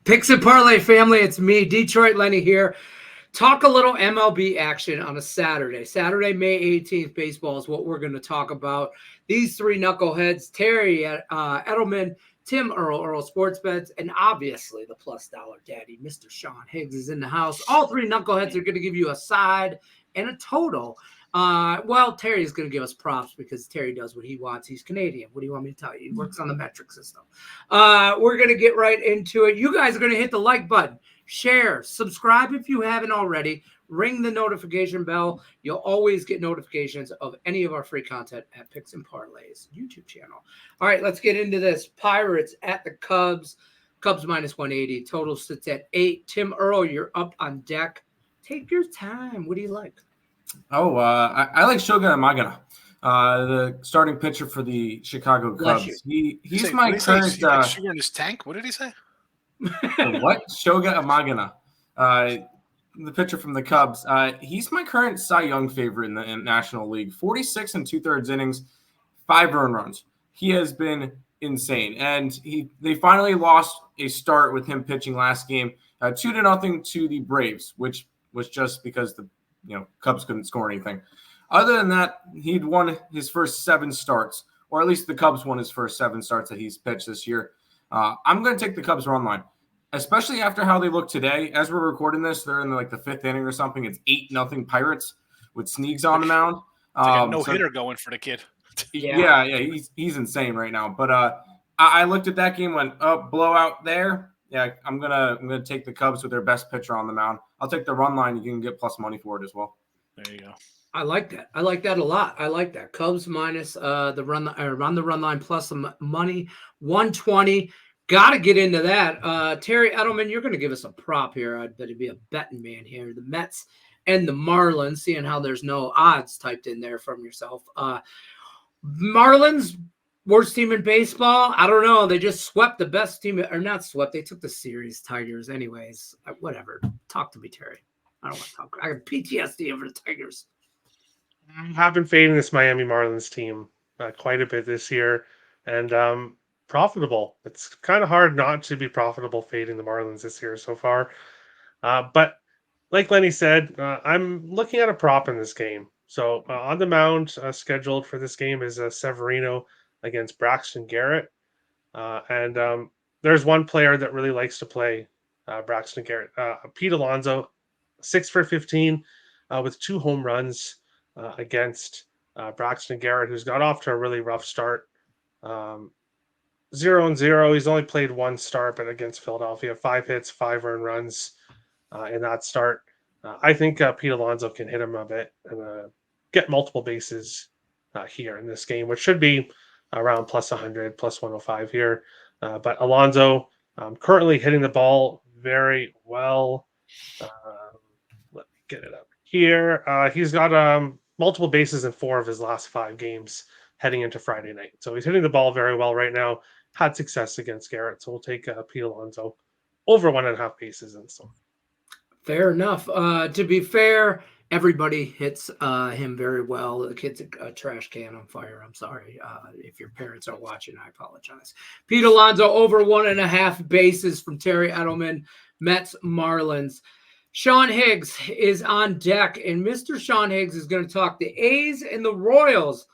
Picks and Parlay family, it's me, Detroit Lenny here. Talk a little MLB action on a Saturday. Saturday, May 18th, baseball is what we're going to talk about. These three knuckleheads, Terry Edelmann, Tim Earle Sports Bets, and obviously the plus dollar daddy, Mr. Sean Higgs, is in the house. All three knuckleheads are going to give you a side and a total. Well, Terry's going to give us props because Terry does what he wants. He's Canadian. What do you want me to tell you? He works on the metric system. We're going to get right into it. You guys are going to hit the like button, share, subscribe if you haven't already, ring the notification bell. You'll always get notifications of any of our free content at Picks and Parlays YouTube channel. All right, let's get into this. Pirates at the Cubs. Cubs minus 180. Total sits at 8. Tim Earle, you're up on deck. Take your time. What do you like? Oh, I like Shoga Imagana, the starting pitcher for the Chicago Cubs. He's my current. Sugar in his tank. What did he say? What? Shoga Imagana, the pitcher from the Cubs. He's my current Cy Young favorite in the National League. 46 and 2/3 innings, 5 earned runs. He has been insane, and they finally lost a start with him pitching last game, 2-0 to the Braves, which was just because the Cubs couldn't score anything. Other than that, he'd won his first 7 starts, or at least the Cubs won his first 7 starts that he's pitched this year. I'm going to take the Cubs run line, especially after how they look today. As we're recording this, they're in the 5th inning or something. It's 8-0 Pirates with Sneags on the mound. It's like a no-hitter going for the kid. Yeah, he's insane right now. But I looked at that game, went, oh, blowout there. Yeah, I'm gonna take the Cubs with their best pitcher on the mound. I'll take the run line. You can get plus money for it as well. There you go. I like that. I like that a lot. I like that. Cubs minus the run line plus some money, 120. Got to get into that. Terry Edelmann, you're going to give us a prop here. I'd bet it'd be a betting man here. The Mets and the Marlins, seeing how there's no odds typed in there from yourself. Marlins, worst team in baseball. I don't know. They just swept the best team, or not swept. They took the series, Tigers. Anyways, whatever. Talk to me, Terry. I don't want to talk. I have PTSD over the Tigers. I've been fading this Miami Marlins team quite a bit this year, and profitable. It's kind of hard not to be profitable fading the Marlins this year so far. But like Lenny said, I'm looking at a prop in this game. So on the mound scheduled for this game is Severino against Braxton Garrett. And there's one player that really likes to play Braxton Garrett. Pete Alonso, 6 for 15 with 2 home runs against Braxton Garrett, who's got off to a really rough start. 0-0. He's only played 1 start, but against Philadelphia, 5 hits, 5 earned runs in that start. I think Pete Alonso can hit him a bit and get multiple bases here in this game, which should be around plus 100, plus 105 here. But Alonso currently hitting the ball very well. Let me get it up here. He's got multiple bases in 4 of his last 5 games heading into Friday night. So he's hitting the ball very well right now. Had success against Garrett. So we'll take Pete Alonso over 1.5 bases and so. Fair enough. To be fair, everybody hits him very well. The kid's a trash can on fire. I'm sorry. If your parents are watching, I apologize. Pete Alonso over 1.5 bases from Terry Edelmann, Mets, Marlins. Sean Higgs is on deck, and Mr. Sean Higgs is going to talk the A's and the Royals.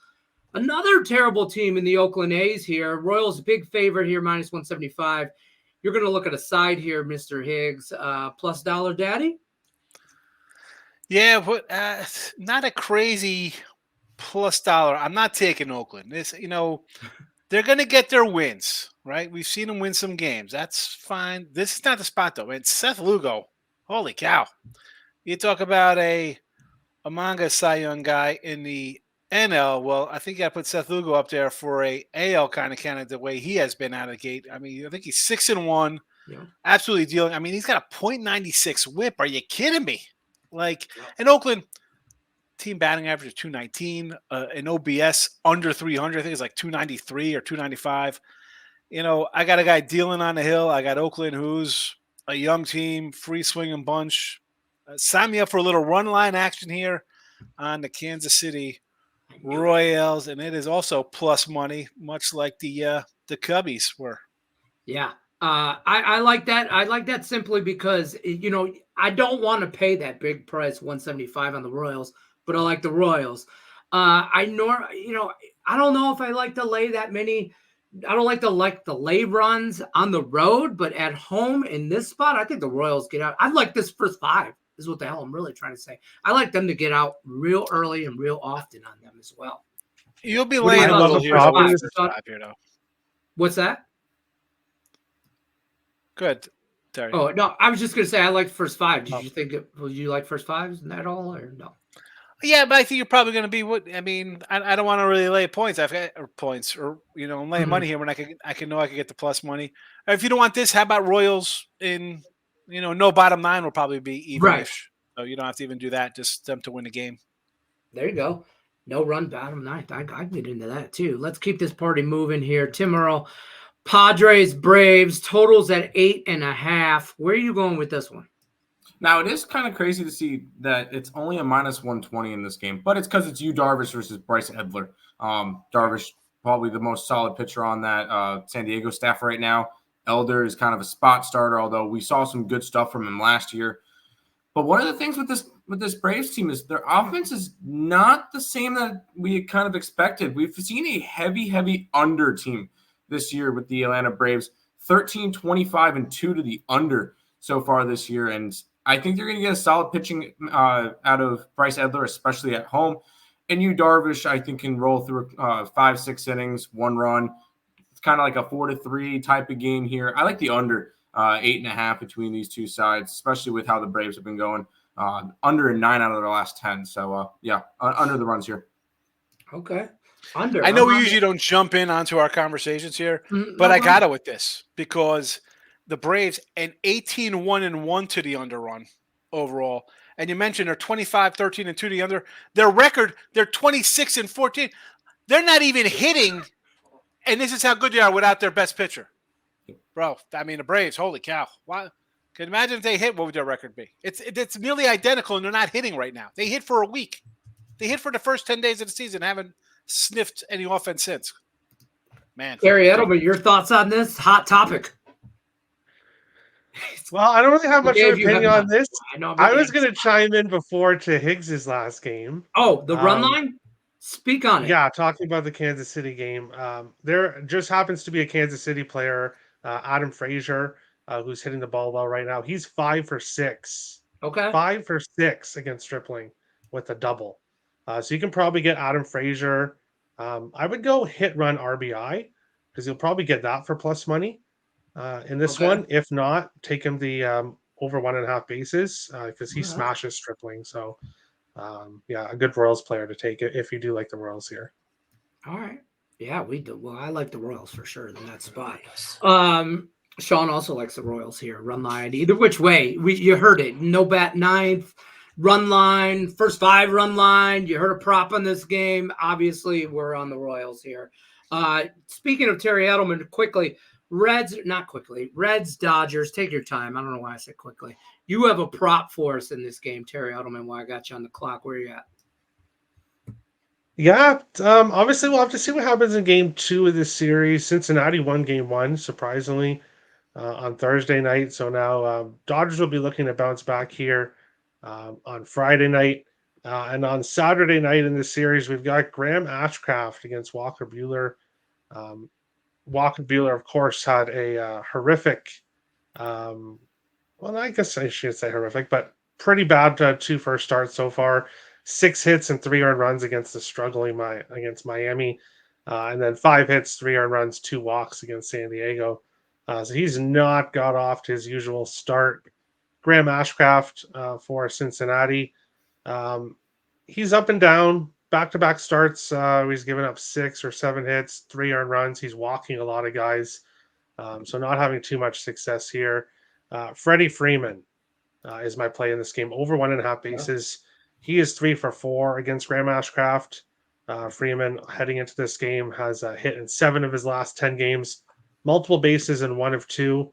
Another terrible team in the Oakland A's here. Royals big favorite here, minus 175. You're going to look at a side here, Mr. Higgs. Plus dollar daddy? Yeah, but not a crazy plus dollar. I'm not taking Oakland. They're going to get their wins, right? We've seen them win some games. That's fine. This is not the spot, though. And Seth Lugo, holy cow. You talk about a manga Cy Young guy in the NL. Well, I think I put Seth Lugo up there for a AL kind of candidate the way he has been out of the gate. I mean, I think he's 6-1, absolutely dealing. I mean, he's got a .96 whip. Are you kidding me? In Oakland, team batting average of 219, an OBS under 300. I think it's like 293 or 295. I got a guy dealing on the hill. I got Oakland, who's a young team, free swinging bunch. Sign me up for a little run line action here on the Kansas City Royals, and it is also plus money, much like the Cubbies were. Yeah, I like that. I like that simply because I don't want to pay that big price, 175 on the Royals, but I like the Royals. I don't know if I like to lay that many. I don't like the lay runs on the road, but at home in this spot, I think the Royals get out. I like this first five. Is what the hell I'm really trying to say. I like them to get out real early and real often on them as well. You'll be What do you laying a thought? little love a here. prop in First this five here, though. What's that? Good, Terry. Oh no, I was just gonna say I like first five. Would you like first fives at all or no? Yeah, but I think you're probably going to be what I mean. I don't want to really lay points. I've got points, or I'm laying money here when I can get the plus money. Or if you don't want this, how about Royals in no bottom line will probably be even-ish. So you don't have to even do that. Just them to win the game. There you go. No run bottom ninth. I get into that too. Let's keep this party moving here. Tim Earle, Padres Braves totals at 8.5. Where are you going with this one? Now, it is kind of crazy to see that it's only a minus 120 in this game, but it's because it's Darvish versus Bryce Edler. Darvish, probably the most solid pitcher on that San Diego staff right now. Elder is kind of a spot starter, although we saw some good stuff from him last year. But one of the things with this Braves team is their offense is not the same that we kind of expected. We've seen a heavy under team this year with the Atlanta Braves, 13, 25, and 2 to the under so far this year. And I think they're going to get a solid pitching out of Bryce Edler, especially at home. And Darvish, I think, can roll through 5-6 innings, 1 run. It's kind of like a 4-3 type of game here. I like the under 8.5 between these two sides, especially with how the Braves have been going. Under in 9 out of their last 10. So, under the runs here. Okay. Under. I know we usually don't jump in onto our conversations here, but I got it with this because the Braves an 18-1-1 to the under run overall. And you mentioned they're 25-13-2 to the under. Their record, they're 26-14. They're not even hitting, and this is how good they are without their best pitcher. Bro, I mean, the Braves, holy cow. Wow. Can you imagine if they hit, what would their record be? It's nearly identical, and they're not hitting right now. They hit for a week. They hit for the first 10 days of the season, haven't sniffed any offense since. Man. Gary Edelman, your thoughts on this hot topic? Well, I don't really have much of an opinion on this. I was going to chime in before to Higgs's last game. Oh, the run line? Speak on it. Yeah, talking about the Kansas City game. There just happens to be a Kansas City player, Adam Frazier, who's hitting the ball well right now. He's 5 for 6. Okay. 5 for 6 against Stripling with a double. So you can probably get Adam Frazier. I would go hit run RBI because you'll probably get that for plus money in this one. If not, take him the over 1.5 bases because he smashes Stripling. So a good Royals player to take it if you do like the Royals here. All right. Yeah, we do. Well, I like the Royals for sure in that spot. Sean also likes the Royals here. Run line. Either which way. You heard it. No bat ninth. Run line. First 5 run line. You heard a prop on this game. Obviously, we're on the Royals here. Speaking of Terry Edelman, Reds, Dodgers. Take your time. I don't know why I said quickly. You have a prop for us in this game, Terry Edelman, while I got you on the clock. Where are you at? Yeah, obviously we'll have to see what happens in game 2 of this series. Cincinnati won game 1, surprisingly, on Thursday night. So now Dodgers will be looking to bounce back here on Friday night. And on Saturday night in this series, we've got Graham Ashcraft against Walker Buehler. Walker Buehler, of course, had a horrific, well, I guess I should say horrific, but pretty bad 2 first starts so far. 6 hits and 3 earned runs against the struggling against Miami, and then 5 hits, 3 earned runs, 2 walks against San Diego. So he's not got off to his usual start. Graham Ashcraft for Cincinnati. He's up and down, back-to-back starts. He's given up 6 or 7 hits, 3 earned runs. He's walking a lot of guys, so not having too much success here. Freddie Freeman is my play in this game, over 1.5 bases. He is 3 for 4 against Graham Ashcraft. Freeman, heading into this game, has a hit in 7 of his last 10 games, multiple bases in 1 of 2.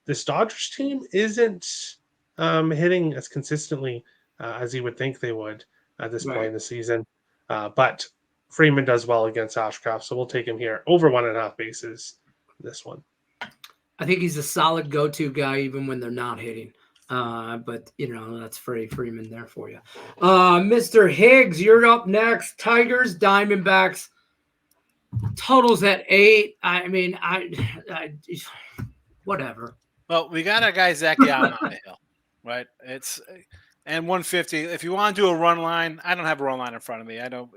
This Dodgers team isn't hitting as consistently as you would think they would at this point in the season. But Freeman does well against Ashcraft, so we'll take him here over 1.5 bases. This one. I think he's a solid go-to guy even when they're not hitting. But that's Freddie Freeman there for you. Mr. Higgs, you're up next. Tigers, Diamondbacks. Totals at 8. I mean, I whatever. Well, we got our guy Zach Gallen on the hill, right? And 150. If you want to do a run line, I don't have a run line in front of me. I don't,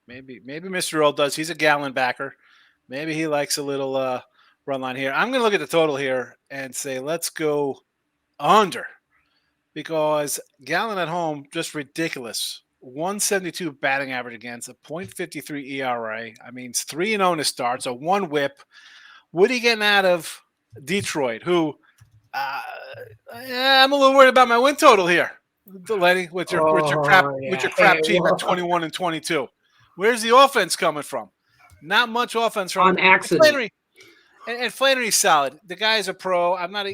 maybe Mr. Earle does. He's a Gallen backer. Maybe he likes a little run line here. I'm going to look at the total here and say let's go under, because Gallen at home just ridiculous. 172 batting average against, a .53 ERA. I mean, it's 3-0 in his starts, a 1 whip. What are you getting out of Detroit, who I'm a little worried about my win total here, Lenny, with your crap team at 21 and 22. Where's the offense coming from? Not much offense from on accident. Flannery. And Flannery's solid. The guy's a pro. I'm not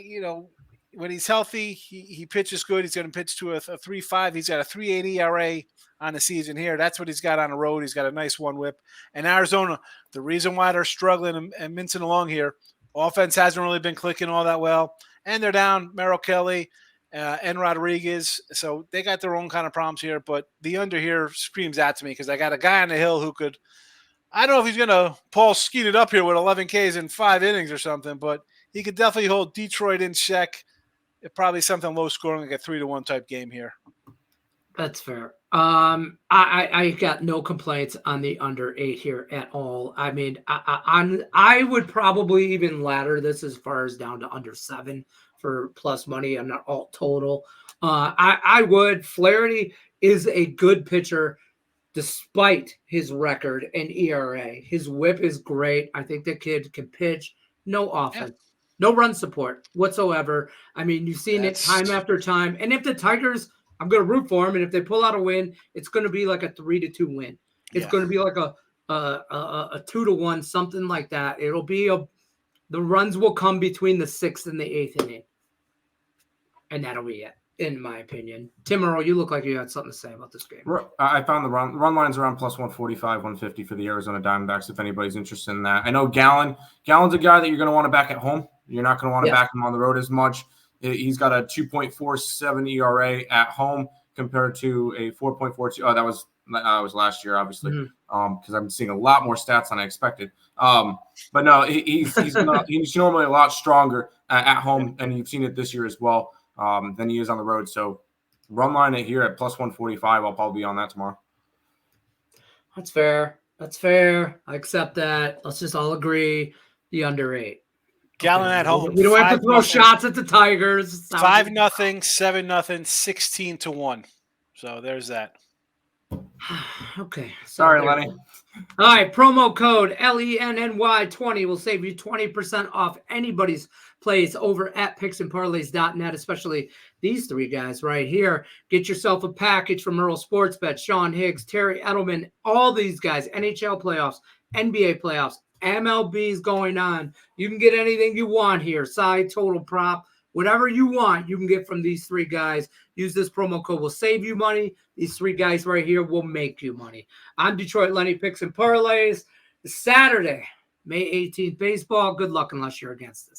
when he's healthy, he pitches good. He's going to pitch to a 3.5. He's got a 3.80 ERA on the season here. That's what he's got on the road. He's got a nice 1 whip. And Arizona, the reason why they're struggling and mincing along here, offense hasn't really been clicking all that well. And they're down Merrill Kelly and Rodriguez. So they got their own kind of problems here. But the under here screams out to me because I got a guy on the hill who could – I don't know if he's going to Paul Skeet it up here with 11 Ks in 5 innings or something, but he could definitely hold Detroit in check. Probably something low scoring, like a 3-1 type game here. That's fair. I got no complaints on the under 8 here at all. I mean, I would probably even ladder this as far as down to under 7 for plus money. I'm not all total. I would. Flaherty is a good pitcher despite his record and ERA. His whip is great. I think the kid can pitch. No offense. Yeah. No run support whatsoever. I mean, you've seen it time after time. And if the Tigers, I'm going to root for them, and if they pull out a win, it's going to be like a 3-2 win. It's going to be like a 2-1, something like that. It'll be the runs will come between the 6th and the 8th inning. And that'll be it, in my opinion. Tim Earle, you look like you had something to say about this game. I found the run lines around plus 145, 150 for the Arizona Diamondbacks, if anybody's interested in that. I know Gallen's a guy that you're going to want to back at home. You're not going to want to back him on the road as much. He's got a 2.47 ERA at home compared to a 4.42. Oh, that was last year, obviously, because I'm seeing a lot more stats than I expected. But no, he's normally a lot stronger at home, and you've seen it this year as well than he is on the road. So run line it here at plus 145. I'll probably be on that tomorrow. That's fair. I accept that. Let's just all agree the under 8. Gallen at home. We don't have to throw shots at the Tigers. 5-0, 7-0, 16-1. So there's that. Okay. Sorry, Lenny. All right. Promo code LENNY20 will save you 20% off anybody's plays over at picksandparlays.net, especially these 3 guys right here. Get yourself a package from Earle Sportsbet, Sean Higgs, Terry Edelmann, all these guys, NHL playoffs, NBA playoffs. MLB's going on. You can get anything you want here. Side, total, prop, whatever you want, you can get from these 3 guys. Use this promo code. Will save you money. These 3 guys right here will make you money. I'm Detroit Lenny, Picks and Parlays. Saturday, May 18th, baseball. Good luck unless you're against us.